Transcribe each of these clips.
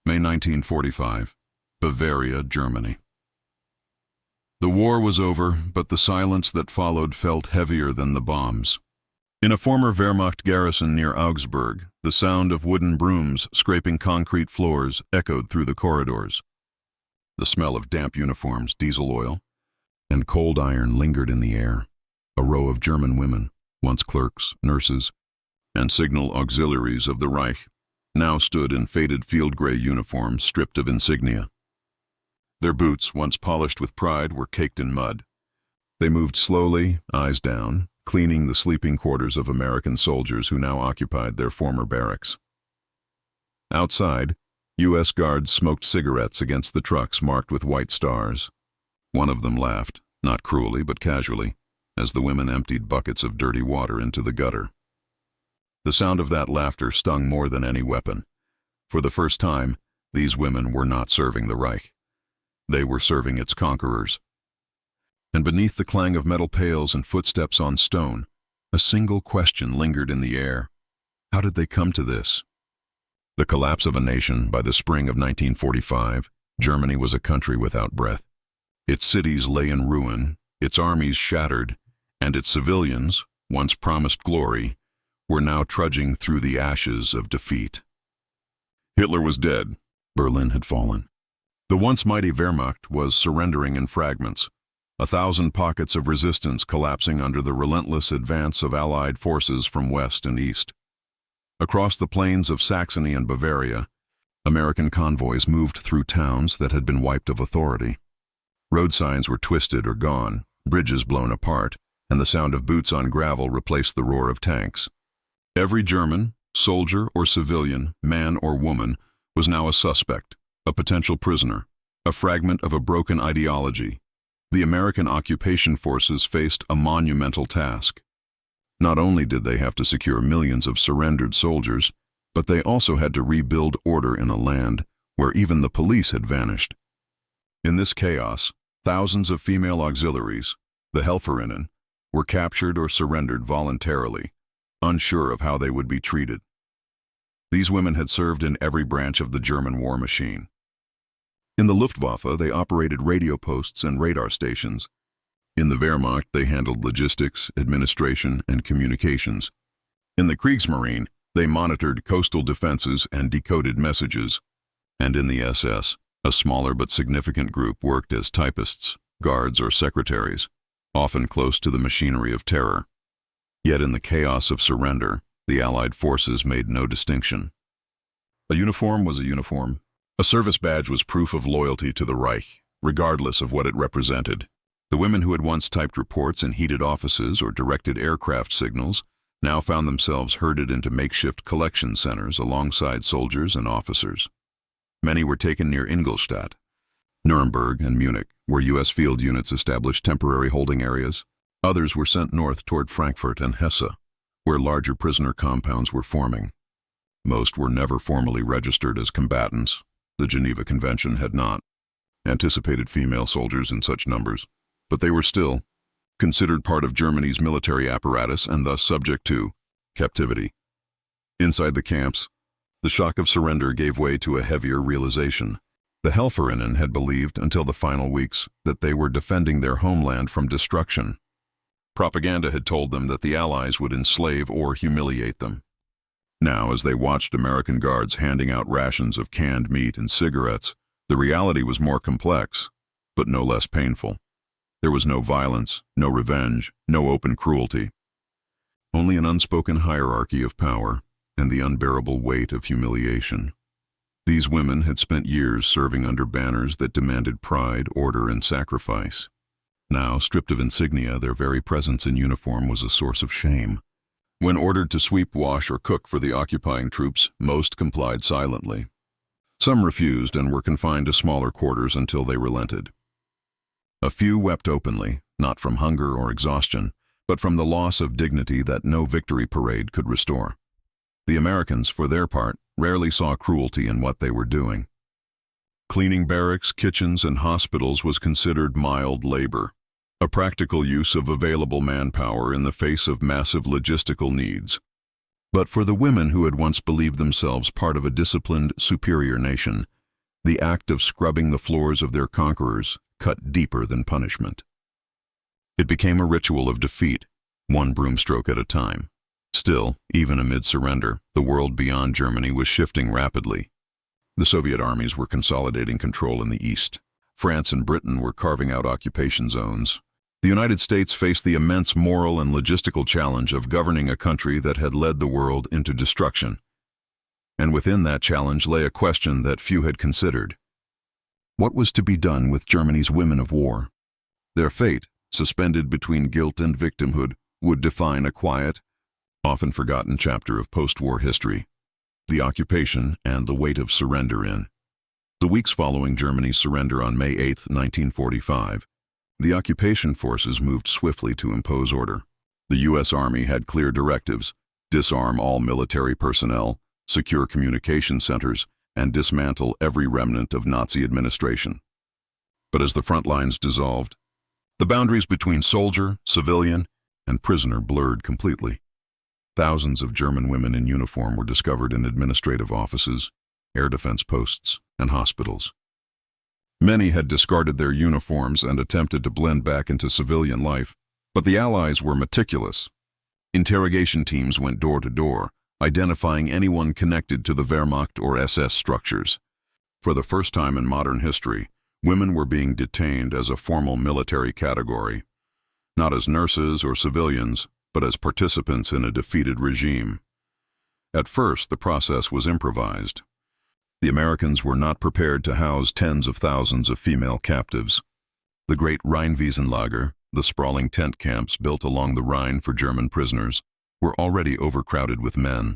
May 1945, Bavaria, Germany. The war was over, but the silence that followed felt heavier than the bombs. In a former Wehrmacht garrison near Augsburg, the sound of wooden brooms scraping concrete floors echoed through the corridors. The smell of damp uniforms, diesel oil, and cold iron lingered in the air. A row of German women, once clerks, nurses, and signal auxiliaries of the Reich, now stood in faded field gray uniforms stripped of insignia. Their boots, once polished with pride, were caked in mud. They moved slowly, eyes down, cleaning the sleeping quarters of American soldiers who now occupied their former barracks. Outside, U.S. guards smoked cigarettes against the trucks marked with white stars. One of them laughed, not cruelly but casually, as the women emptied buckets of dirty water into the gutter. The sound of that laughter stung more than any weapon. For the first time, these women were not serving the Reich. They were serving its conquerors. And beneath the clang of metal pails and footsteps on stone, a single question lingered in the air. How did they come to this? The collapse of a nation by the spring of 1945, Germany was a country without breath. Its cities lay in ruin, its armies shattered, and its civilians, once promised glory, were now trudging through the ashes of defeat. Hitler was dead. Berlin had fallen. The once mighty Wehrmacht was surrendering in fragments, 1,000 pockets of resistance collapsing under the relentless advance of Allied forces from west and east. Across the plains of Saxony and Bavaria, American convoys moved through towns that had been wiped of authority. Road signs were twisted or gone, bridges blown apart, and the sound of boots on gravel replaced the roar of tanks. Every German, soldier or civilian, man or woman, was now a suspect, a potential prisoner, a fragment of a broken ideology. The American occupation forces faced a monumental task. Not only did they have to secure millions of surrendered soldiers, but they also had to rebuild order in a land where even the police had vanished. In this chaos, thousands of female auxiliaries, the Helferinnen, were captured or surrendered voluntarily, unsure of how they would be treated. These women had served in every branch of the German war machine. In the Luftwaffe, they operated radio posts and radar stations. In the Wehrmacht, they handled logistics, administration, and communications. In the Kriegsmarine, they monitored coastal defenses and decoded messages. And in the SS, a smaller but significant group worked as typists, guards, or secretaries, often close to the machinery of terror. Yet in the chaos of surrender, the Allied forces made no distinction. A uniform was a uniform. A service badge was proof of loyalty to the Reich, regardless of what it represented. The women who had once typed reports in heated offices or directed aircraft signals now found themselves herded into makeshift collection centers alongside soldiers and officers. Many were taken near Ingolstadt, Nuremberg, and Munich, where U.S. field units established temporary holding areas. Others were sent north toward Frankfurt and Hesse, where larger prisoner compounds were forming. Most were never formally registered as combatants. The Geneva Convention had not anticipated female soldiers in such numbers, but they were still considered part of Germany's military apparatus and thus subject to captivity. Inside the camps, the shock of surrender gave way to a heavier realization. The Helferinnen had believed until the final weeks that they were defending their homeland from destruction. Propaganda had told them that the Allies would enslave or humiliate them. Now, as they watched American guards handing out rations of canned meat and cigarettes, the reality was more complex, but no less painful. There was no violence, no revenge, no open cruelty. Only an unspoken hierarchy of power and the unbearable weight of humiliation. These women had spent years serving under banners that demanded pride, order, and sacrifice. Now, stripped of insignia, their very presence in uniform was a source of shame. When ordered to sweep, wash, or cook for the occupying troops, most complied silently. Some refused and were confined to smaller quarters until they relented. A few wept openly, not from hunger or exhaustion, but from the loss of dignity that no victory parade could restore. The Americans, for their part, rarely saw cruelty in what they were doing. Cleaning barracks, kitchens, and hospitals was considered mild labor, a practical use of available manpower in the face of massive logistical needs. But for the women who had once believed themselves part of a disciplined, superior nation, The act of scrubbing the floors of their conquerors cut deeper than punishment. It became a ritual of defeat, one broomstroke at a time. Still, even amid surrender, the world beyond Germany was shifting rapidly. The Soviet armies were consolidating control in the east. France and Britain were carving out occupation zones. The United States faced the immense moral and logistical challenge of governing a country that had led the world into destruction. And within that challenge lay a question that few had considered. What was to be done with Germany's women of war? Their fate, suspended between guilt and victimhood, would define a quiet, often forgotten chapter of post-war history, the occupation and the weight of surrender in. The weeks following Germany's surrender on May 8, 1945, the occupation forces moved swiftly to impose order. The U.S. Army had clear directives: disarm all military personnel, secure communication centers, and dismantle every remnant of Nazi administration. But as the front lines dissolved, the boundaries between soldier, civilian, and prisoner blurred completely. Thousands of German women in uniform were discovered in administrative offices, air defense posts, and hospitals. Many had discarded their uniforms and attempted to blend back into civilian life, but the Allies were meticulous. Interrogation teams went door to door, identifying anyone connected to the Wehrmacht or SS structures. For the first time in modern history, women were being detained as a formal military category, not as nurses or civilians, but as participants in a defeated regime. At first, the process was improvised. The Americans were not prepared to house tens of thousands of female captives. The great Rheinwiesenlager, the sprawling tent camps built along the Rhine for German prisoners, were already overcrowded with men.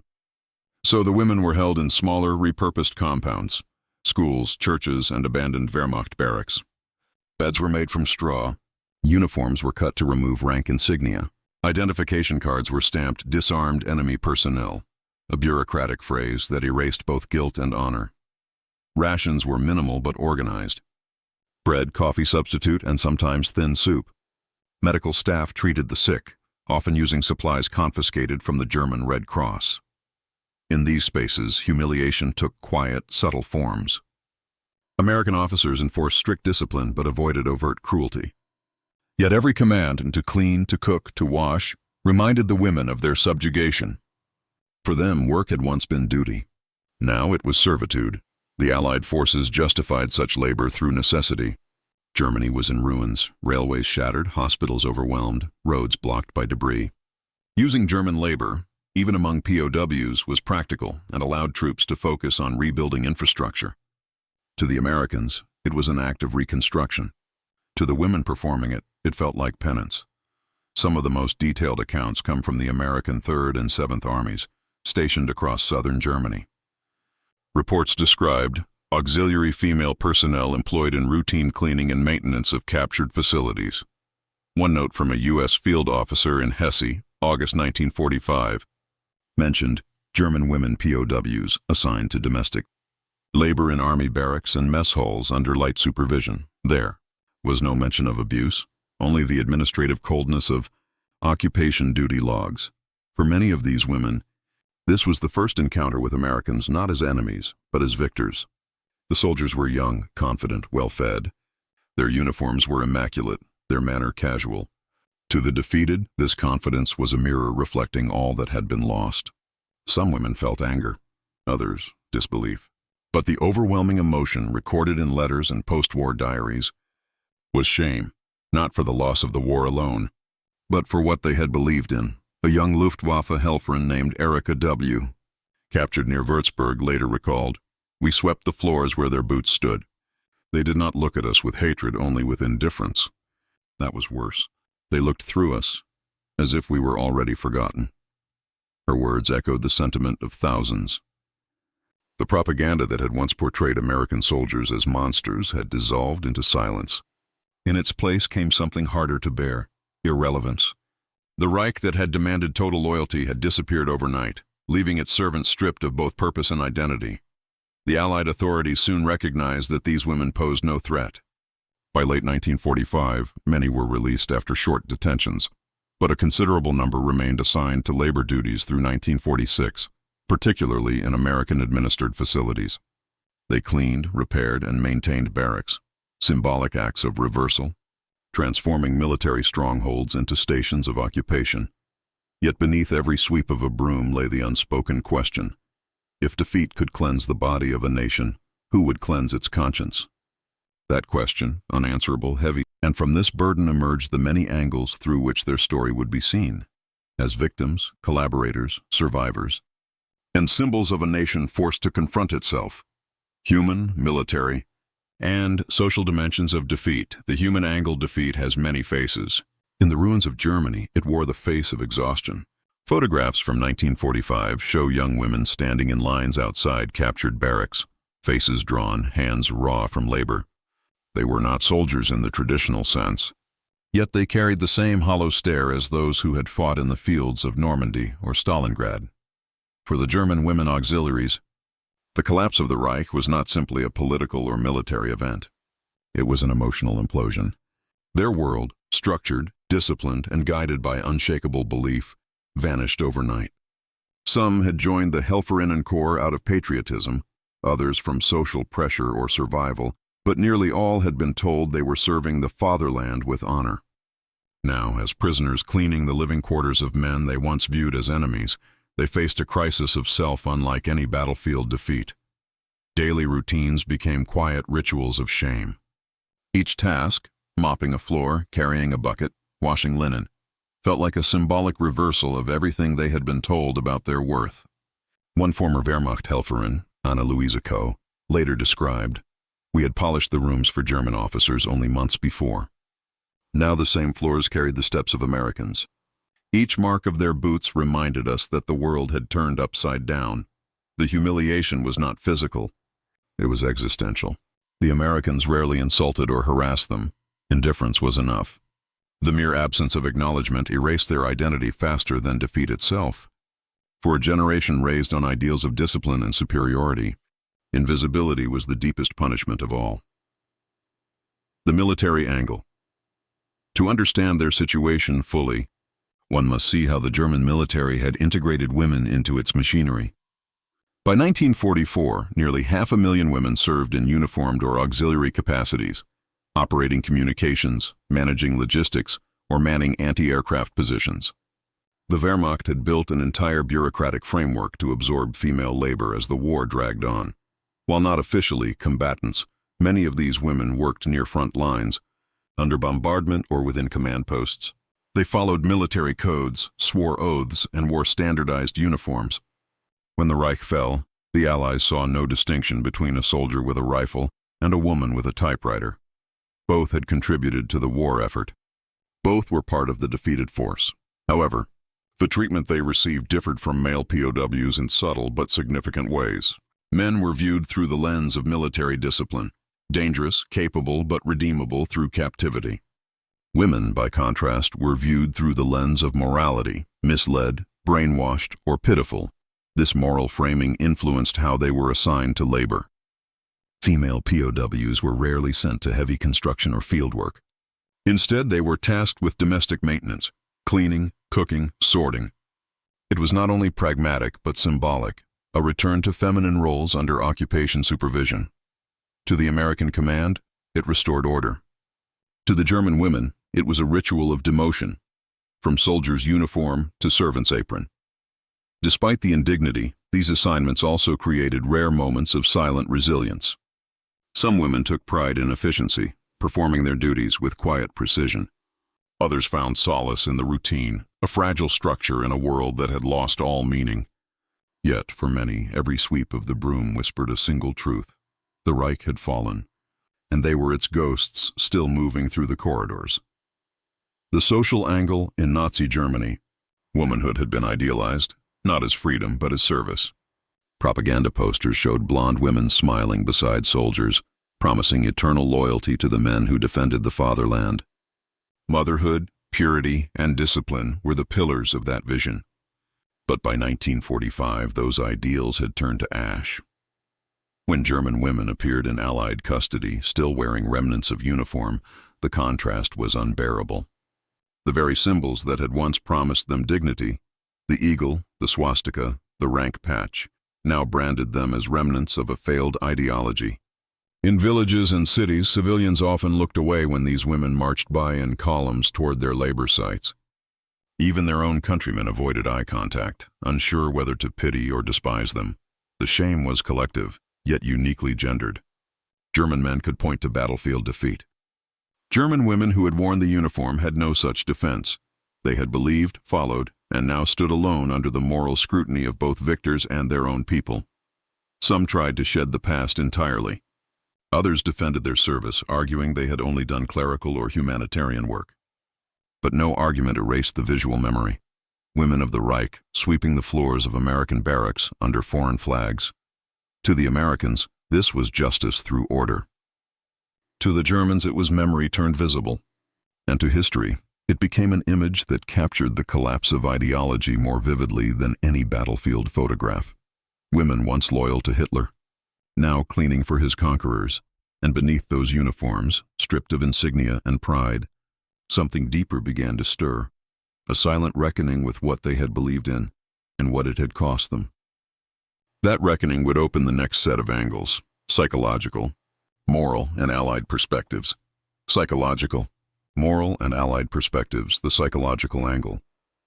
So the women were held in smaller, repurposed compounds, schools, churches, and abandoned Wehrmacht barracks. Beds were made from straw. Uniforms were cut to remove rank insignia. Identification cards were stamped "Disarmed Enemy Personnel," a bureaucratic phrase that erased both guilt and honor. Rations were minimal but organized: bread, coffee substitute, and sometimes thin soup. Medical staff treated the sick, often using supplies confiscated from the German Red Cross. In these spaces, humiliation took quiet, subtle forms. American officers enforced strict discipline but avoided overt cruelty. Yet every command, to clean, to cook, to wash, reminded the women of their subjugation. For them, work had once been duty. Now it was servitude. The Allied forces justified such labor through necessity. Germany was in ruins, railways shattered, hospitals overwhelmed, roads blocked by debris. Using German labor, even among POWs, was practical and allowed troops to focus on rebuilding infrastructure. To the Americans, it was an act of reconstruction. To the women performing it, it felt like penance. Some of the most detailed accounts come from the American 3rd and 7th Armies, stationed across southern Germany. Reports described auxiliary female personnel employed in routine cleaning and maintenance of captured facilities. One note from a U.S. field officer in Hesse, August 1945, mentioned German women POWs assigned to domestic labor in army barracks and mess halls under light supervision. There was no mention of abuse, only the administrative coldness of occupation duty logs. For many of these women, this was the first encounter with Americans not as enemies, but as victors. The soldiers were young, confident, well-fed. Their uniforms were immaculate, their manner casual. To the defeated, this confidence was a mirror reflecting all that had been lost. Some women felt anger, others disbelief. But the overwhelming emotion recorded in letters and post-war diaries was shame, not for the loss of the war alone, but for what they had believed in. A young Luftwaffe Helferin named Erika W., captured near Würzburg, later recalled, "We swept the floors where their boots stood. They did not look at us with hatred, only with indifference. That was worse. They looked through us, as if we were already forgotten." Her words echoed the sentiment of thousands. The propaganda that had once portrayed American soldiers as monsters had dissolved into silence. In its place came something harder to bear: irrelevance. The Reich that had demanded total loyalty had disappeared overnight, leaving its servants stripped of both purpose and identity. The Allied authorities soon recognized that these women posed no threat. By late 1945, many were released after short detentions, but a considerable number remained assigned to labor duties through 1946, particularly in American-administered facilities. They cleaned, repaired, and maintained barracks, symbolic acts of reversal, transforming military strongholds into stations of occupation. Yet beneath every sweep of a broom lay the unspoken question: if defeat could cleanse the body of a nation, who would cleanse its conscience? That question, unanswerable, heavy, and from this burden emerged the many angles through which their story would be seen, as victims, collaborators, survivors, and symbols of a nation forced to confront itself. Human, military, and social dimensions of defeat. The human angle defeat has many faces. In the ruins of Germany, it wore the face of exhaustion. Photographs from 1945 show young women standing in lines outside captured barracks, faces drawn, hands raw from labor. They were not soldiers in the traditional sense, yet they carried the same hollow stare as those who had fought in the fields of Normandy or Stalingrad. For the German women auxiliaries, the collapse of the Reich was not simply a political or military event. It was an emotional implosion. Their world, structured, disciplined, and guided by unshakable belief, vanished overnight. Some had joined the Helferinnen Corps out of patriotism, others from social pressure or survival, but nearly all had been told they were serving the fatherland with honor. Now, as prisoners cleaning the living quarters of men they once viewed as enemies, they faced a crisis of self unlike any battlefield defeat. Daily routines became quiet rituals of shame. Each task, mopping a floor, carrying a bucket, washing linen, felt like a symbolic reversal of everything they had been told about their worth. One former Wehrmacht Helferin, Anna Luisa Koh, later described, "We had polished the rooms for German officers only months before. Now the same floors carried the steps of Americans. Each mark of their boots reminded us that the world had turned upside down. The humiliation was not physical, it was existential. The Americans rarely insulted or harassed them. Indifference was enough. The mere absence of acknowledgement erased their identity faster than defeat itself. For a generation raised on ideals of discipline and superiority, invisibility was the deepest punishment of all." The military angle. To understand their situation fully, one must see how the German military had integrated women into its machinery. By 1944, nearly 500,000 women served in uniformed or auxiliary capacities, operating communications, managing logistics, or manning anti-aircraft positions. The Wehrmacht had built an entire bureaucratic framework to absorb female labor as the war dragged on. While not officially combatants, many of these women worked near front lines, under bombardment or within command posts. They followed military codes, swore oaths, and wore standardized uniforms. When the Reich fell, the Allies saw no distinction between a soldier with a rifle and a woman with a typewriter. Both had contributed to the war effort. Both were part of the defeated force. However, the treatment they received differed from male POWs in subtle but significant ways. Men were viewed through the lens of military discipline, dangerous, capable, but redeemable through captivity. Women, by contrast, were viewed through the lens of morality, misled, brainwashed, or pitiful. This moral framing influenced how they were assigned to labor. Female POWs were rarely sent to heavy construction or field work. Instead, they were tasked with domestic maintenance, cleaning, cooking, sorting. It was not only pragmatic but symbolic, a return to feminine roles under occupation supervision. To the American command, it restored order. To the German women, it was a ritual of demotion, from soldier's uniform to servant's apron. Despite the indignity, these assignments also created rare moments of silent resilience. Some women took pride in efficiency, performing their duties with quiet precision. Others found solace in the routine, a fragile structure in a world that had lost all meaning. Yet, for many, every sweep of the broom whispered a single truth. The Reich had fallen, and they were its ghosts still moving through the corridors. The social angle in Nazi Germany. Womanhood had been idealized, not as freedom but as service. Propaganda posters showed blonde women smiling beside soldiers, promising eternal loyalty to the men who defended the fatherland. Motherhood, purity, and discipline were the pillars of that vision. But by 1945, those ideals had turned to ash. When German women appeared in Allied custody, still wearing remnants of uniform, the contrast was unbearable. The very symbols that had once promised them dignity, the eagle, the swastika, the rank patch, now branded them as remnants of a failed ideology. In villages and cities, civilians often looked away when these women marched by in columns toward their labor sites. Even their own countrymen avoided eye contact, unsure whether to pity or despise them. The shame was collective, yet uniquely gendered. German men could point to battlefield defeat. German women who had worn the uniform had no such defense. They had believed, followed, and now stood alone under the moral scrutiny of both victors and their own people. Some tried to shed the past entirely. Others defended their service, arguing they had only done clerical or humanitarian work. But no argument erased the visual memory. Women of the Reich sweeping the floors of American barracks under foreign flags. To the Americans, this was justice through order. To the Germans, it was memory turned visible. And to history, it became an image that captured the collapse of ideology more vividly than any battlefield photograph. Women once loyal to Hitler, now cleaning for his conquerors, and beneath those uniforms, stripped of insignia and pride, something deeper began to stir, a silent reckoning with what they had believed in and what it had cost them. That reckoning would open the next set of angles: psychological, moral, and allied perspectives. Psychological, moral, and allied perspectives, the psychological angle.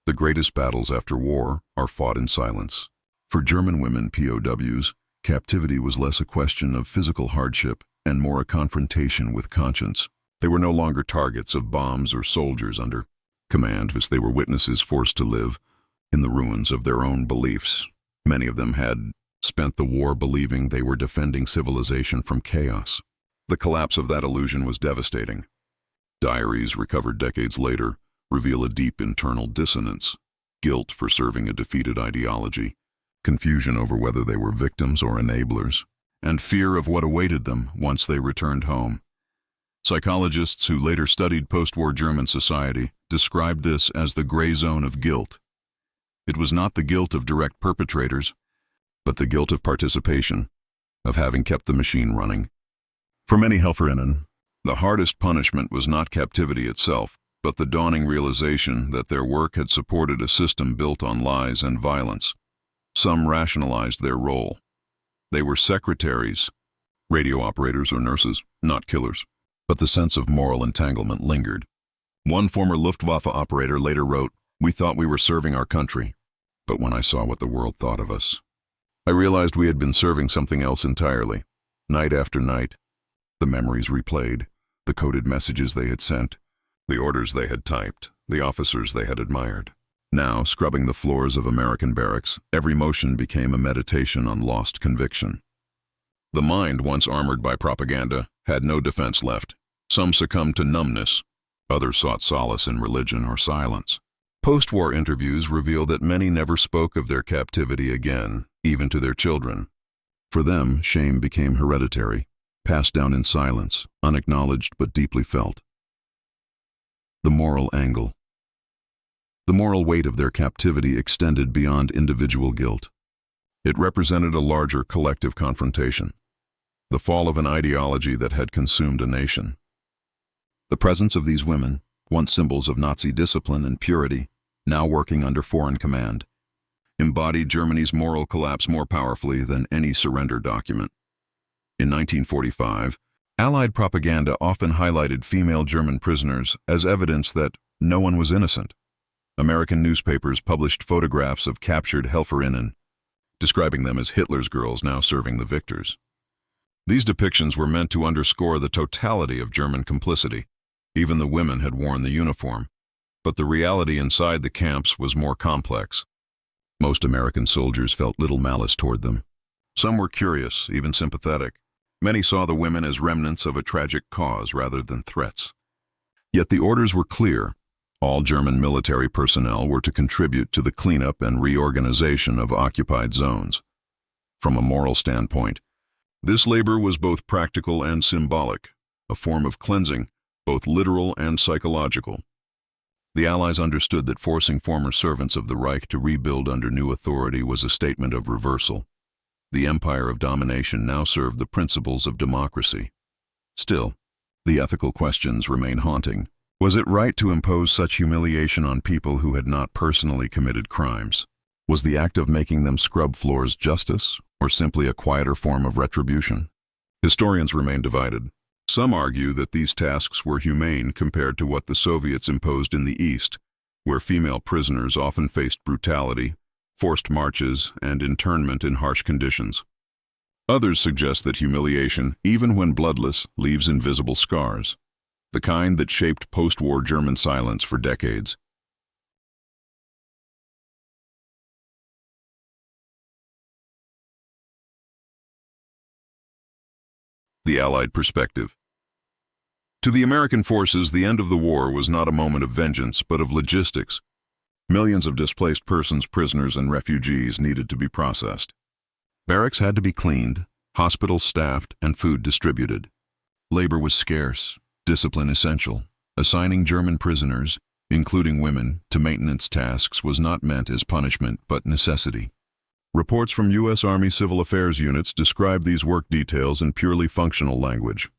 The greatest battles after war are fought in silence. For German women POWs, captivity was less a question of physical hardship and more a confrontation with conscience. They were no longer targets of bombs or soldiers under command, as they were witnesses forced to live in the ruins of their own beliefs. Many of them had spent the war believing they were defending civilization from chaos. The collapse of that illusion was devastating. Diaries recovered decades later reveal a deep internal dissonance: guilt for serving a defeated ideology, confusion over whether they were victims or enablers, and fear of what awaited them once they returned home. Psychologists who later studied post-war German society described this as the gray zone of guilt. It was not the guilt of direct perpetrators, but the guilt of participation, of having kept the machine running. For many Helferinnen, the hardest punishment was not captivity itself, but the dawning realization that their work had supported a system built on lies and violence. Some rationalized their role. They were secretaries, radio operators or nurses, not killers. But the sense of moral entanglement lingered. One former Luftwaffe operator later wrote, "We thought we were serving our country, but when I saw what the world thought of us, I realized we had been serving something else entirely." Night after night, the memories replayed, the coded messages they had sent, the orders they had typed, the officers they had admired. Now, scrubbing the floors of American barracks, every motion became a meditation on lost conviction. The mind, once armored by propaganda, had no defense left. Some succumbed to numbness. Others sought solace in religion or silence. Post-war interviews reveal that many never spoke of their captivity again, even to their children. For them, shame became hereditary, passed down in silence, unacknowledged but deeply felt. The moral angle. The moral weight of their captivity extended beyond individual guilt. It represented a larger collective confrontation, the fall of an ideology that had consumed a nation. The presence of these women, once symbols of Nazi discipline and purity, now working under foreign command, embodied Germany's moral collapse more powerfully than any surrender document. In 1945, Allied propaganda often highlighted female German prisoners as evidence that no one was innocent. American newspapers published photographs of captured Helferinnen, describing them as Hitler's girls now serving the victors. These depictions were meant to underscore the totality of German complicity. Even the women had worn the uniform, but the reality inside the camps was more complex. Most American soldiers felt little malice toward them. Some were curious, even sympathetic. Many saw the women as remnants of a tragic cause rather than threats. Yet the orders were clear. All German military personnel were to contribute to the cleanup and reorganization of occupied zones. From a moral standpoint, this labor was both practical and symbolic, a form of cleansing, both literal and psychological. The Allies understood that forcing former servants of the Reich to rebuild under new authority was a statement of reversal. The empire of domination now served the principles of democracy. Still, the ethical questions remain haunting. Was it right to impose such humiliation on people who had not personally committed crimes? Was the act of making them scrub floors justice, or simply a quieter form of retribution? Historians remain divided. Some argue that these tasks were humane compared to what the Soviets imposed in the East, where female prisoners often faced brutality, forced marches, and internment in harsh conditions. Others suggest that humiliation, even when bloodless, leaves invisible scars, the kind that shaped post-war German silence for decades. The Allied perspective. To the American forces, the end of the war was not a moment of vengeance, but of logistics. Millions of displaced persons, prisoners, and refugees needed to be processed. Barracks had to be cleaned, hospitals staffed, and food distributed. Labor was scarce, discipline essential. Assigning German prisoners, including women, to maintenance tasks was not meant as punishment but necessity. Reports from U.S. Army Civil Affairs units describe these work details in purely functional language.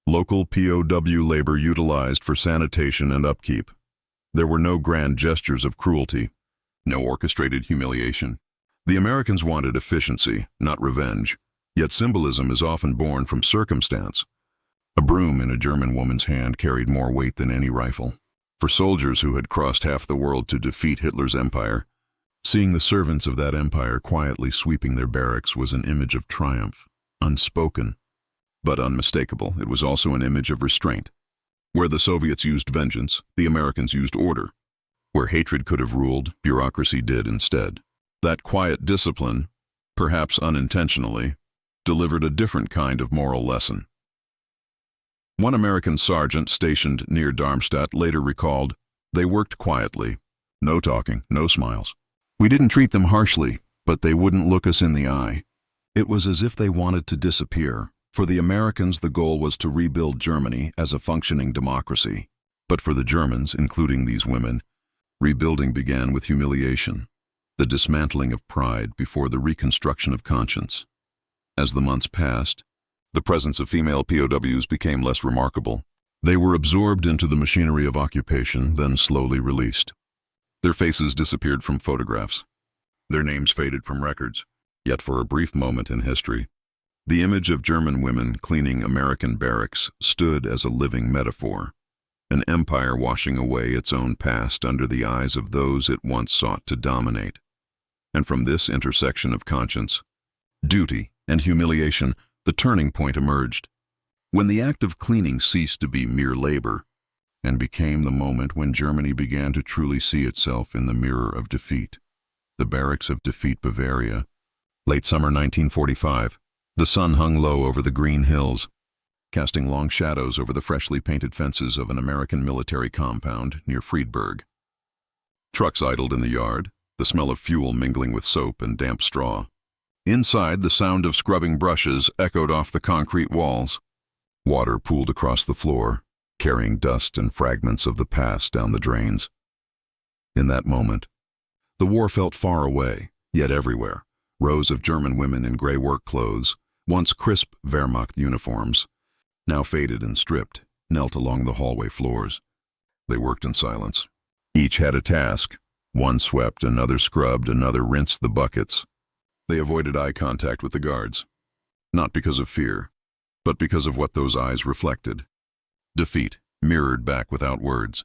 Local POW labor utilized for sanitation and upkeep. There were no grand gestures of cruelty, no orchestrated humiliation. The Americans wanted efficiency, not revenge, yet symbolism is often born from circumstance. A broom in a German woman's hand carried more weight than any rifle. For soldiers who had crossed half the world to defeat Hitler's empire, seeing the servants of that empire quietly sweeping their barracks was an image of triumph, unspoken, but unmistakable. It was also an image of restraint. Where the Soviets used vengeance, the Americans used order. Where hatred could have ruled, bureaucracy did instead. That quiet discipline, perhaps unintentionally, delivered a different kind of moral lesson. One American sergeant stationed near Darmstadt later recalled, "They worked quietly. No talking, no smiles. We didn't treat them harshly, but they wouldn't look us in the eye. It was as if they wanted to disappear. For the Americans, the goal was to rebuild Germany as a functioning democracy. But for the Germans, including these women, rebuilding began with humiliation, the dismantling of pride before the reconstruction of conscience. As the months passed, the presence of female POWs became less remarkable. They were absorbed into the machinery of occupation, then slowly released. Their faces disappeared from photographs. Their names faded from records. Yet for a brief moment in history, the image of German women cleaning American barracks stood as a living metaphor, an empire washing away its own past under the eyes of those it once sought to dominate. And from this intersection of conscience, duty, and humiliation, the turning point emerged. When the act of cleaning ceased to be mere labor and became the moment when Germany began to truly see itself in the mirror of defeat. The Barracks of Defeat, Bavaria. Late summer 1945. The sun hung low over the green hills, casting long shadows over the freshly painted fences of an American military compound near Friedberg. Trucks idled in the yard, the smell of fuel mingling with soap and damp straw. Inside, the sound of scrubbing brushes echoed off the concrete walls. Water pooled across the floor, carrying dust and fragments of the past down the drains. In that moment, the war felt far away, yet everywhere. Rows of German women in gray work clothes, once crisp Wehrmacht uniforms, now faded and stripped, knelt along the hallway floors. They worked in silence. Each had a task. One swept, another scrubbed, another rinsed the buckets. They avoided eye contact with the guards, not because of fear, but because of what those eyes reflected. Defeat, mirrored back without words.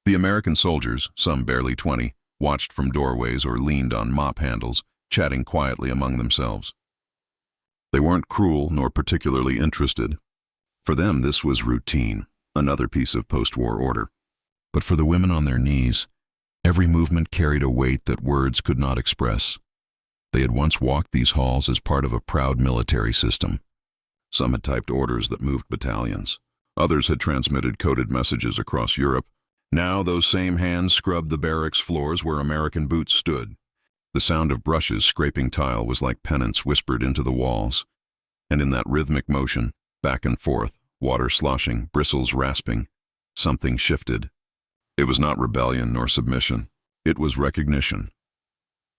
The American soldiers, some barely 20, watched from doorways or leaned on mop handles, chatting quietly among themselves. They weren't cruel nor particularly interested. For them, this was routine, another piece of post-war order. But for the women on their knees, every movement carried a weight that words could not express. They had once walked these halls as part of a proud military system. Some had typed orders that moved battalions. Others had transmitted coded messages across Europe. Now those same hands scrubbed the barracks floors where American boots stood. The sound of brushes scraping tile was like penance whispered into the walls. And in that rhythmic motion, back and forth, water sloshing, bristles rasping, something shifted. It was not rebellion nor submission. It was recognition.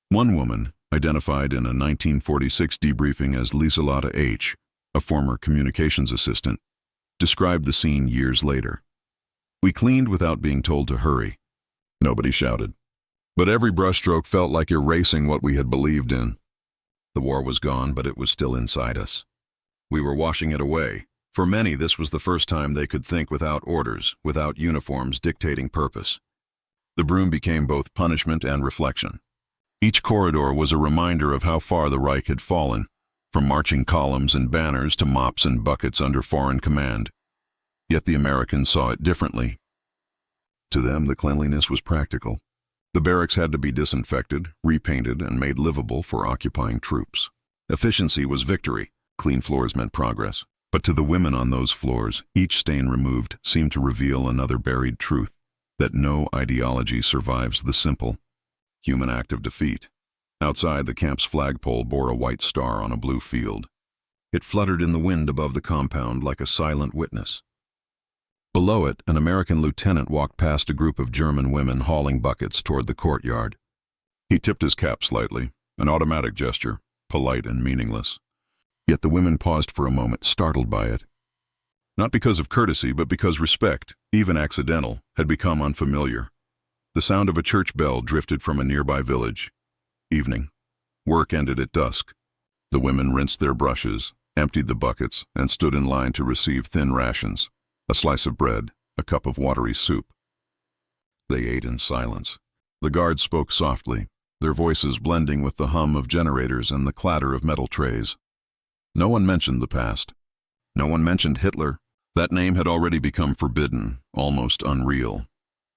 One woman, identified in a 1946 debriefing as Lieselotte H., a former communications assistant, described the scene years later. "We cleaned without being told to hurry. Nobody shouted. But every brushstroke felt like erasing what we had believed in. The war was gone, but it was still inside us. We were washing it away. For many, this was the first time they could think without orders, without uniforms dictating purpose. The broom became both punishment and reflection. Each corridor was a reminder of how far the Reich had fallen, from marching columns and banners to mops and buckets under foreign command. Yet the Americans saw it differently. To them, the cleanliness was practical. The barracks had to be disinfected, repainted, and made livable for occupying troops. Efficiency was victory. Clean floors meant progress. But to the women on those floors, each stain removed seemed to reveal another buried truth, that no ideology survives the simple, human act of defeat. Outside, the camp's flagpole bore a white star on a blue field. It fluttered in the wind above the compound like a silent witness. Below it, an American lieutenant walked past a group of German women hauling buckets toward the courtyard. He tipped his cap slightly, an automatic gesture, polite and meaningless. Yet the women paused for a moment, startled by it. Not because of courtesy, but because respect, even accidental, had become unfamiliar. The sound of a church bell drifted from a nearby village. Evening. Work ended at dusk. The women rinsed their brushes, emptied the buckets, and stood in line to receive thin rations, a slice of bread, a cup of watery soup. They ate in silence. The guards spoke softly, their voices blending with the hum of generators and the clatter of metal trays. No one mentioned the past. No one mentioned Hitler. That name had already become forbidden, almost unreal.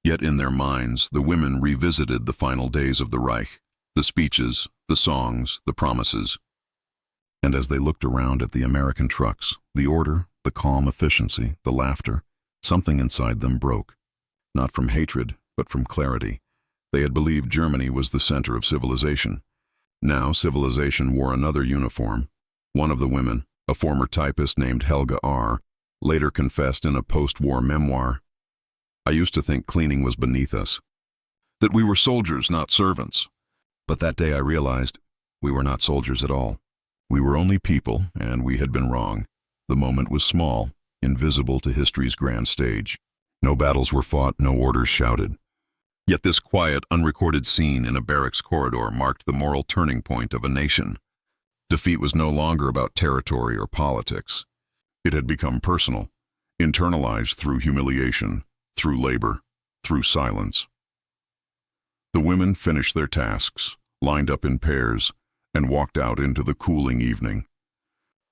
Yet in their minds, the women revisited the final days of the Reich, the speeches, the songs, the promises. And as they looked around at the American trucks, the order, the calm efficiency, the laughter, something inside them broke. Not from hatred, but from clarity. They had believed Germany was the center of civilization. Now civilization wore another uniform. One of the women, a former typist named Helga R., later confessed in a post-war memoir, "I used to think cleaning was beneath us, that we were soldiers, not servants. But that day I realized we were not soldiers at all. We were only people, and we had been wrong. The moment was small, invisible to history's grand stage. No battles were fought, no orders shouted. Yet this quiet, unrecorded scene in a barracks corridor marked the moral turning point of a nation. Defeat was no longer about territory or politics. It had become personal, internalized through humiliation, through labor, through silence. The women finished their tasks, lined up in pairs, and walked out into the cooling evening.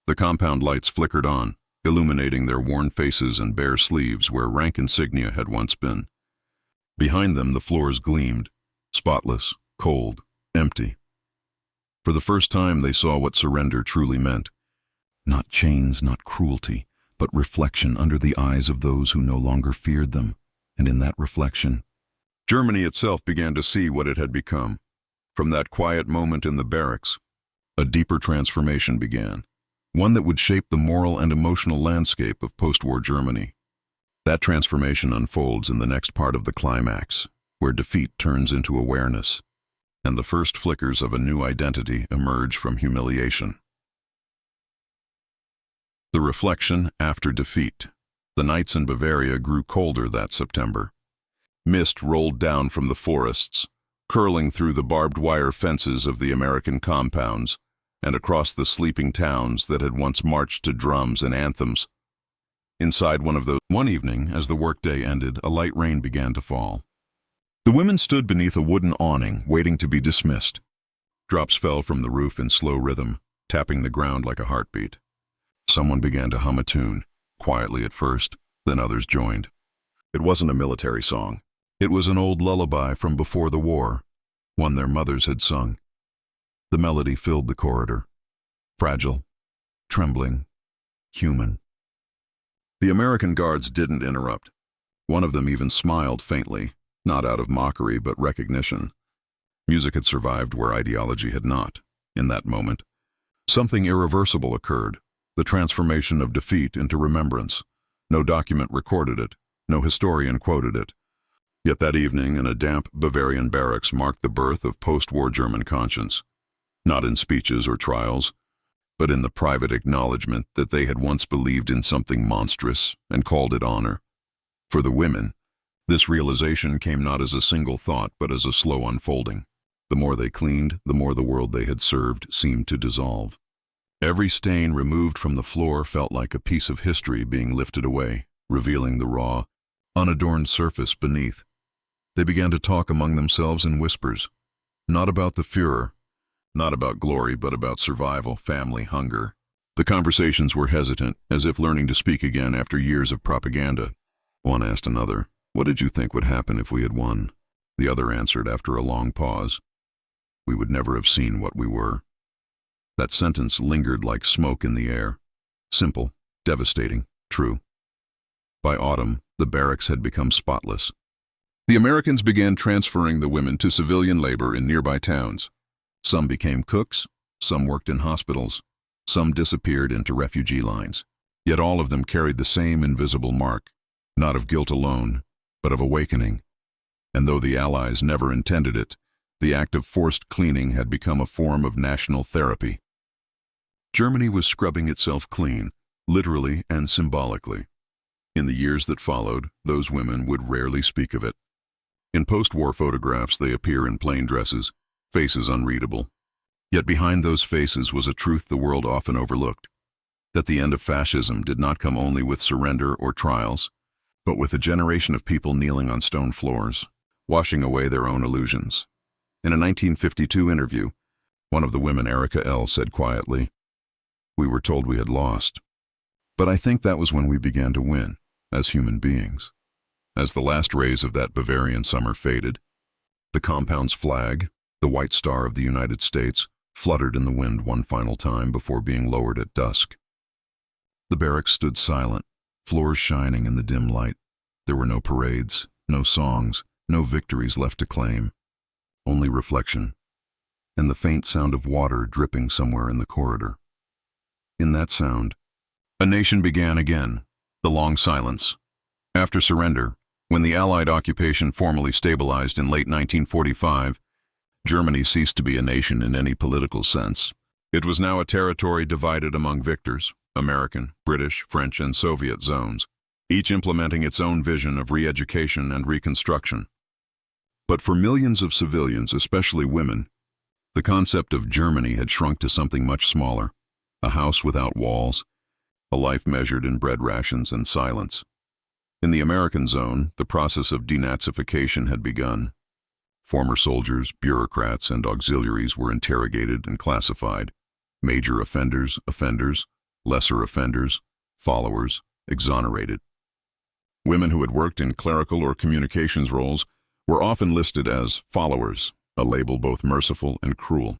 The compound lights flickered on, illuminating their worn faces and bare sleeves where rank insignia had once been. Behind them, the floors gleamed, spotless, cold, empty. For the first time, they saw what surrender truly meant. Not chains, not cruelty, but reflection under the eyes of those who no longer feared them. And in that reflection, Germany itself began to see what it had become. From that quiet moment in the barracks, a deeper transformation began, one that would shape the moral and emotional landscape of post-war Germany. That transformation unfolds in the next part of the climax, where defeat turns into awareness, and the first flickers of a new identity emerge from humiliation. The reflection after defeat. The nights in Bavaria grew colder that September. Mist rolled down from the forests, curling through the barbed wire fences of the American compounds and across the sleeping towns that had once marched to drums and anthems. Inside one evening, as the workday ended, a light rain began to fall. The women stood beneath a wooden awning, waiting to be dismissed. Drops fell from the roof in slow rhythm, tapping the ground like a heartbeat. Someone began to hum a tune, quietly at first, then others joined. It wasn't a military song. It was an old lullaby from before the war, one their mothers had sung. The melody filled the corridor, fragile, trembling, human. The American guards didn't interrupt. One of them even smiled faintly, not out of mockery but recognition. Music had survived where ideology had not. In that moment, something irreversible occurred, the transformation of defeat into remembrance. No document recorded it, no historian quoted it. Yet that evening in a damp Bavarian barracks marked the birth of post-war German conscience, not in speeches or trials, but in the private acknowledgement that they had once believed in something monstrous and called it honor. For the women, this realization came not as a single thought but as a slow unfolding. The more they cleaned, the more the world they had served seemed to dissolve. Every stain removed from the floor felt like a piece of history being lifted away, revealing the raw, unadorned surface beneath. They began to talk among themselves in whispers, not about the Führer, not about glory, but about survival, family, hunger. The conversations were hesitant, as if learning to speak again after years of propaganda. One asked another, "What did you think would happen if we had won?" The other answered after a long pause, "We would never have seen what we were." That sentence lingered like smoke in the air. Simple, devastating, true. By autumn, the barracks had become spotless. The Americans began transferring the women to civilian labor in nearby towns. Some became cooks, some worked in hospitals, some disappeared into refugee lines. Yet all of them carried the same invisible mark, not of guilt alone, but of awakening. And though the Allies never intended it, the act of forced cleaning had become a form of national therapy. Germany was scrubbing itself clean, literally and symbolically. In the years that followed, those women would rarely speak of it. In post-war photographs, they appear in plain dresses, faces unreadable. Yet behind those faces was a truth the world often overlooked, that the end of fascism did not come only with surrender or trials, but with a generation of people kneeling on stone floors, washing away their own illusions. In a 1952 interview, one of the women, Erica L., said quietly, "We were told we had lost. But I think that was when we began to win, as human beings." As the last rays of that Bavarian summer faded, the compound's flag, the white star of the United States, fluttered in the wind one final time before being lowered at dusk. The barracks stood silent, floors shining in the dim light. There were no parades, no songs, no victories left to claim. Only reflection, and the faint sound of water dripping somewhere in the corridor. In that sound, a nation began again, the long silence. After surrender, when the Allied occupation formally stabilized in late 1945, Germany ceased to be a nation in any political sense. It was now a territory divided among victors, American, British, French, and Soviet zones, each implementing its own vision of re-education and reconstruction. But for millions of civilians, especially women, the concept of Germany had shrunk to something much smaller, a house without walls, a life measured in bread rations and silence. In the American zone, the process of denazification had begun. Former soldiers, bureaucrats, and auxiliaries were interrogated and classified. Major offenders, lesser offenders, followers, exonerated. Women who had worked in clerical or communications roles were often listed as followers, a label both merciful and cruel.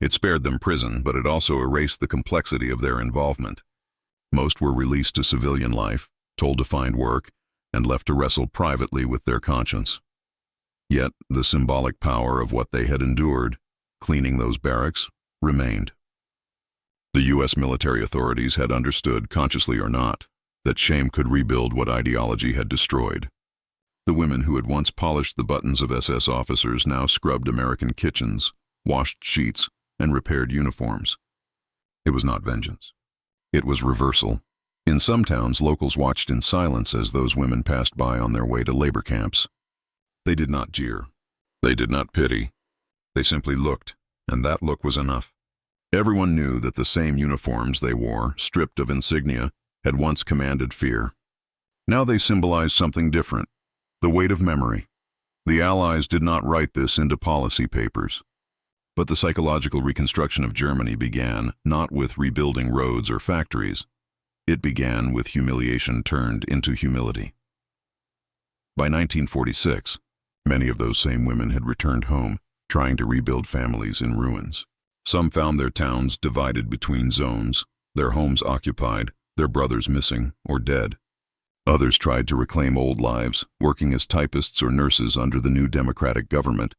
It spared them prison, but it also erased the complexity of their involvement. Most were released to civilian life, told to find work, and left to wrestle privately with their conscience. Yet the symbolic power of what they had endured, cleaning those barracks, remained. The U.S. military authorities had understood, consciously or not, that shame could rebuild what ideology had destroyed. The women who had once polished the buttons of SS officers now scrubbed American kitchens, washed sheets, and repaired uniforms. It was not vengeance. It was reversal. In some towns, locals watched in silence as those women passed by on their way to labor camps. They did not jeer. They did not pity. They simply looked, and that look was enough. Everyone knew that the same uniforms they wore, stripped of insignia, had once commanded fear. Now they symbolized something different, the weight of memory. The Allies did not write this into policy papers. But the psychological reconstruction of Germany began not with rebuilding roads or factories. It began with humiliation turned into humility. By 1946, many of those same women had returned home, trying to rebuild families in ruins. Some found their towns divided between zones, their homes occupied, their brothers missing or dead. Others tried to reclaim old lives, working as typists or nurses under the new democratic government.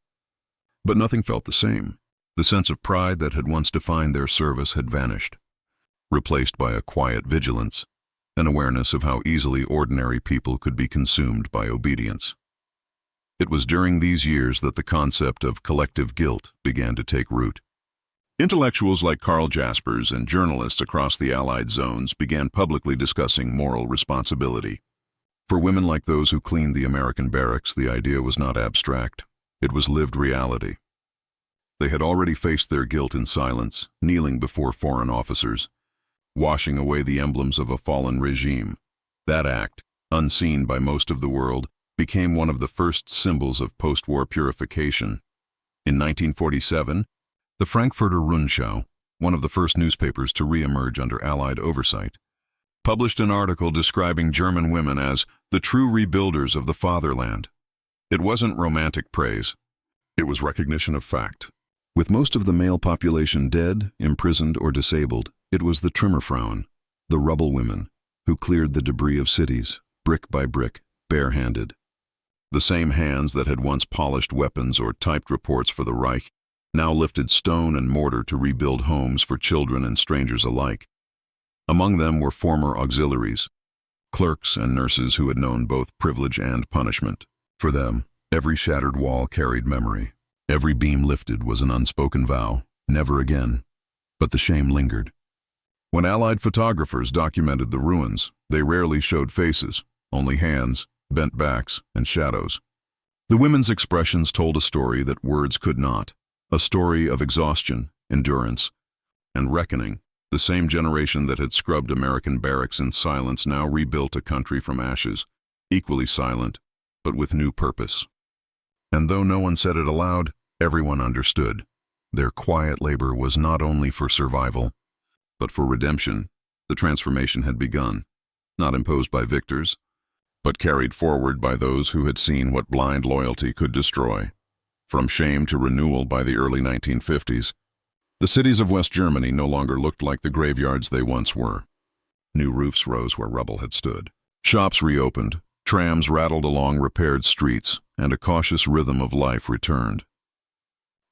But nothing felt the same. The sense of pride that had once defined their service had vanished, replaced by a quiet vigilance, an awareness of how easily ordinary people could be consumed by obedience. It was during these years that the concept of collective guilt began to take root. Intellectuals like Karl Jaspers and journalists across the Allied zones began publicly discussing moral responsibility. For women like those who cleaned the American barracks, the idea was not abstract. It was lived reality. They had already faced their guilt in silence, kneeling before foreign officers, washing away the emblems of a fallen regime. That act, unseen by most of the world, became one of the first symbols of post-war purification. In 1947, the Frankfurter Rundschau, one of the first newspapers to re-emerge under Allied oversight, published an article describing German women as the true rebuilders of the fatherland. It wasn't romantic praise. It was recognition of fact. With most of the male population dead, imprisoned, or disabled, it was the Trümmerfrauen, the rubble women, who cleared the debris of cities, brick by brick, barehanded. The same hands that had once polished weapons or typed reports for the Reich now lifted stone and mortar to rebuild homes for children and strangers alike. Among them were former auxiliaries, clerks and nurses who had known both privilege and punishment. For them, every shattered wall carried memory. Every beam lifted was an unspoken vow, never again. But the shame lingered. When Allied photographers documented the ruins, they rarely showed faces, only hands, bent backs, and shadows. The women's expressions told a story that words could not, a story of exhaustion, endurance, and reckoning. The same generation that had scrubbed American barracks in silence now rebuilt a country from ashes, equally silent, but with new purpose. And though no one said it aloud, everyone understood. Their quiet labor was not only for survival, but for redemption. The transformation had begun, not imposed by victors, but carried forward by those who had seen what blind loyalty could destroy. From shame to renewal by the early 1950s, the cities of West Germany no longer looked like the graveyards they once were. New roofs rose where rubble had stood. Shops reopened, trams rattled along repaired streets, and a cautious rhythm of life returned.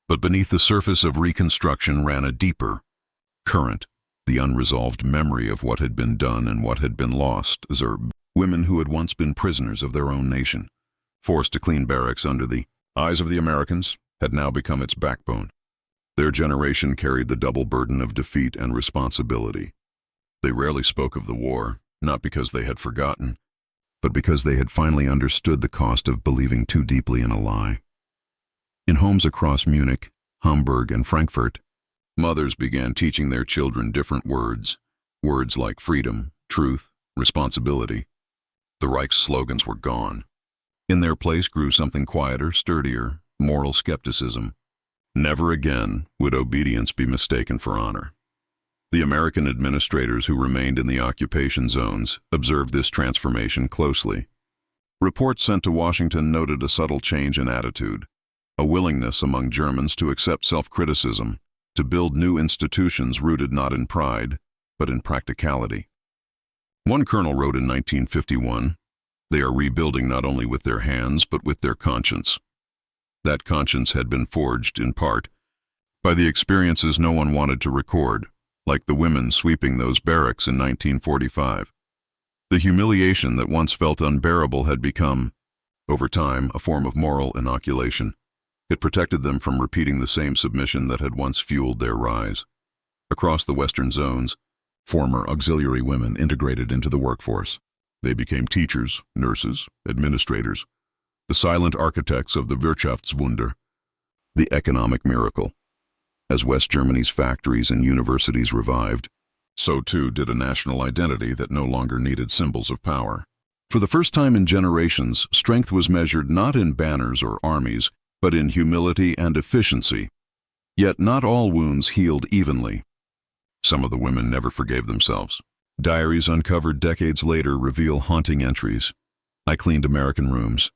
But beneath the surface of reconstruction ran a deeper current, the unresolved memory of what had been done and what had been lost. Women who had once been prisoners of their own nation, forced to clean barracks under the eyes of the Americans, had now become its backbone. Their generation carried the double burden of defeat and responsibility. They rarely spoke of the war, not because they had forgotten, but because they had finally understood the cost of believing too deeply in a lie. In homes across Munich, Hamburg, and Frankfurt, mothers began teaching their children different words like freedom, truth, responsibility. The Reich's slogans were gone. In their place grew something quieter, sturdier, moral skepticism. Never again would obedience be mistaken for honor. The American administrators who remained in the occupation zones observed this transformation closely. Reports sent to Washington noted a subtle change in attitude, a willingness among Germans to accept self-criticism, to build new institutions rooted not in pride, but in practicality. One colonel wrote in 1951, "They are rebuilding not only with their hands, but with their conscience." That conscience had been forged, in part, by the experiences no one wanted to record, like the women sweeping those barracks in 1945. The humiliation that once felt unbearable had become, over time, a form of moral inoculation. It protected them from repeating the same submission that had once fueled their rise. Across the Western zones, former auxiliary women integrated into the workforce. They became teachers, nurses, administrators, the silent architects of the Wirtschaftswunder, the economic miracle. As West Germany's factories and universities revived, so too did a national identity that no longer needed symbols of power. For the first time in generations, strength was measured not in banners or armies, but in humility and efficiency. Yet not all wounds healed evenly. Some of the women never forgave themselves. Diaries uncovered decades later reveal haunting entries. "I cleaned American rooms,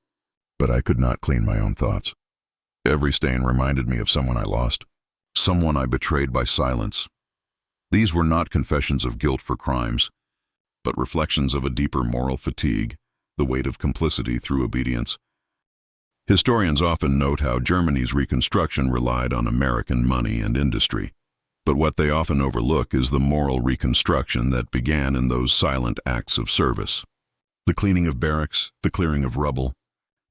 but I could not clean my own thoughts. Every stain reminded me of someone I lost, someone I betrayed by silence." These were not confessions of guilt for crimes, but reflections of a deeper moral fatigue, the weight of complicity through obedience. Historians often note how Germany's reconstruction relied on American money and industry, but what they often overlook is the moral reconstruction that began in those silent acts of service. The cleaning of barracks, the clearing of rubble,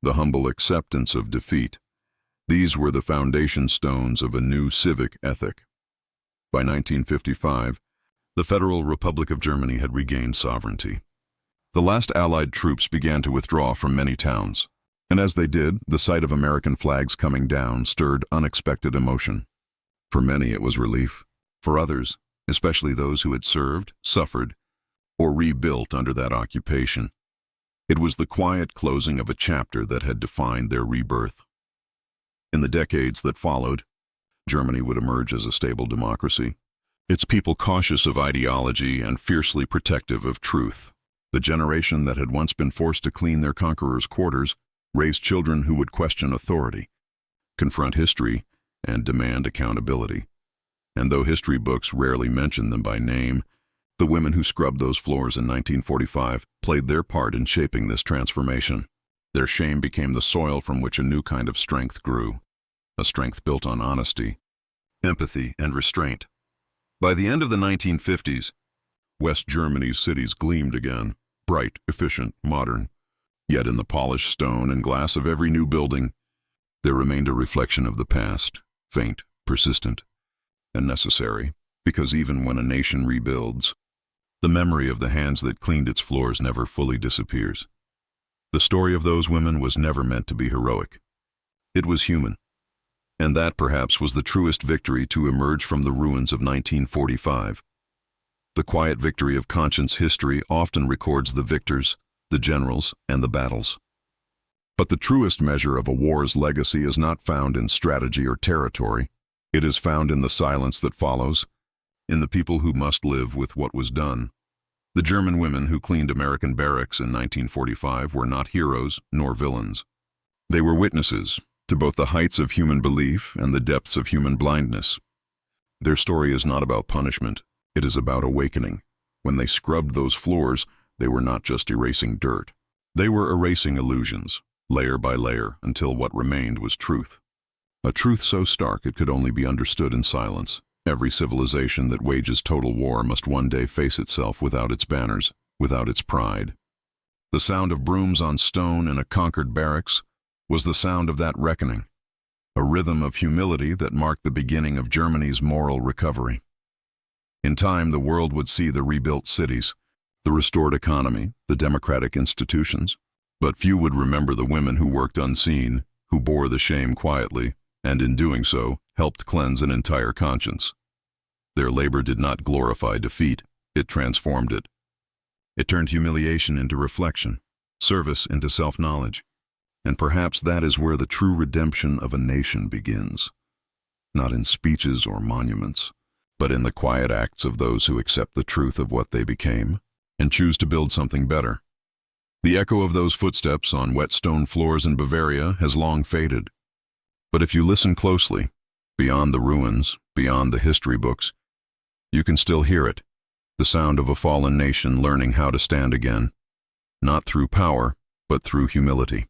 the humble acceptance of defeat. These were the foundation stones of a new civic ethic. By 1955, the Federal Republic of Germany had regained sovereignty. The last Allied troops began to withdraw from many towns, and as they did, the sight of American flags coming down stirred unexpected emotion. For many it was relief. For others, especially those who had served, suffered, or rebuilt under that occupation, it was the quiet closing of a chapter that had defined their rebirth. In the decades that followed, Germany would emerge as a stable democracy, its people cautious of ideology and fiercely protective of truth. The generation that had once been forced to clean their conquerors' quarters raised children who would question authority, confront history, and demand accountability. And though history books rarely mention them by name, the women who scrubbed those floors in 1945 played their part in shaping this transformation. Their shame became the soil from which a new kind of strength grew, a strength built on honesty, empathy, and restraint. By the end of the 1950s, West Germany's cities gleamed again, bright, efficient, modern. Yet in the polished stone and glass of every new building, there remained a reflection of the past, faint, persistent, and necessary, because even when a nation rebuilds, the memory of the hands that cleaned its floors never fully disappears. The story of those women was never meant to be heroic. It was human. And that, perhaps, was the truest victory to emerge from the ruins of 1945. The quiet victory of conscience history often records the victors, the generals, and the battles. But the truest measure of a war's legacy is not found in strategy or territory. It is found in the silence that follows, in the people who must live with what was done. The German women who cleaned American barracks in 1945 were not heroes nor villains. They were witnesses to both the heights of human belief and the depths of human blindness. Their story is not about punishment, it is about awakening. When they scrubbed those floors, they were not just erasing dirt. They were erasing illusions, layer by layer, until what remained was truth. A truth so stark it could only be understood in silence. Every civilization that wages total war must one day face itself without its banners, without its pride. The sound of brooms on stone in a conquered barracks was the sound of that reckoning, a rhythm of humility that marked the beginning of Germany's moral recovery. In time, the world would see the rebuilt cities, the restored economy, the democratic institutions, but few would remember the women who worked unseen, who bore the shame quietly, and in doing so, helped cleanse an entire conscience. Their labor did not glorify defeat, it transformed it. It turned humiliation into reflection, service into self-knowledge. And perhaps that is where the true redemption of a nation begins. Not in speeches or monuments, but in the quiet acts of those who accept the truth of what they became and choose to build something better. The echo of those footsteps on wet stone floors in Bavaria has long faded. But if you listen closely, beyond the ruins, beyond the history books, you can still hear it, the sound of a fallen nation learning how to stand again, not through power, but through humility.